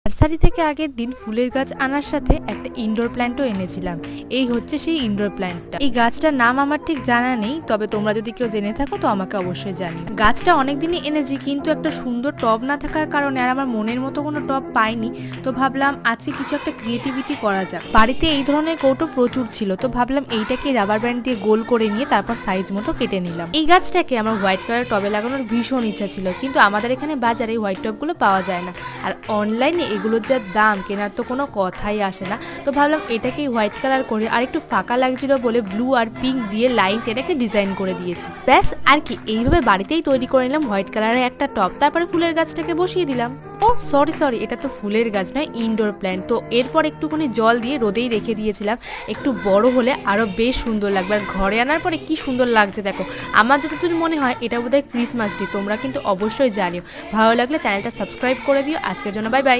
Nursery থেকে আগের দিন ফুলের গাছ আনার সাথে একটা ইনডোর প্ল্যান্টও এনেছিলাম। এই হচ্ছে সেই ইনডোর প্ল্যান্টটা। এই গাছটার নাম আমার ঠিক জানা নেই, তবে তোমরা যদি কেউ জেনে থাকো তো আমাকে অবশ্যই জানিও। গাছটা অনেকদিনই এনেছি, কিন্তু একটা সুন্দর টব না থাকার কারণে আর আমার মনের মতো কোনো টব পাইনি। তো ভাবলাম আজকে কিছু একটা ক্রিয়েটিভিটি করা যাক। বাড়িতে এই ধরনের কৌটো প্রচুর ছিল, তো ভাবলাম এইটাকে রাবার ব্যান্ড দিয়ে গোল করে নিয়ে তারপর সাইজ মতো কেটে নিলাম। এই গাছটাকে আমার হোয়াইট কালার টবে লাগানোর ভীষণ ইচ্ছা ছিল, কিন্তু আমাদের এখানে বাজারে হোয়াইট টবগুলো পাওয়া যায় না, আর অনলাইনে এগুলোর যা দাম, কেনার তো কোনো কথাই আসে না। তো ভাবলাম এটাকেই হোয়াইট কালার করে আর একটু ফাঁকা লাগছিল বলে ব্লু আর পিঙ্ক দিয়ে লাইন টেনে একটা ডিজাইন করে দিয়েছি। ব্যাস আর কি, এইভাবে বাড়িতেই তৈরি করে নিলাম হোয়াইট কালারের একটা টব। তারপরে ফুলের গাছটাকে বসিয়ে দিলাম। ও সরি, এটা তো ফুলের গাছ নয়, ইনডোর প্ল্যান্ট। তো এরপর একটুখানি জল দিয়ে রোদেই রেখে দিয়েছিলাম, একটু বড় হলে আরো বেশ সুন্দর লাগবে। আর ঘরে আনার পরে কি সুন্দর লাগছে দেখো। আমার যতদূর মনে হয় এটা বোধহয় ক্রিসমাস ট্রি। তোমরা কিন্তু অবশ্যই জানিও। ভালো লাগলে চ্যানেলটা সাবস্ক্রাইব করে দিও। আজকের জন্য বাই বাই।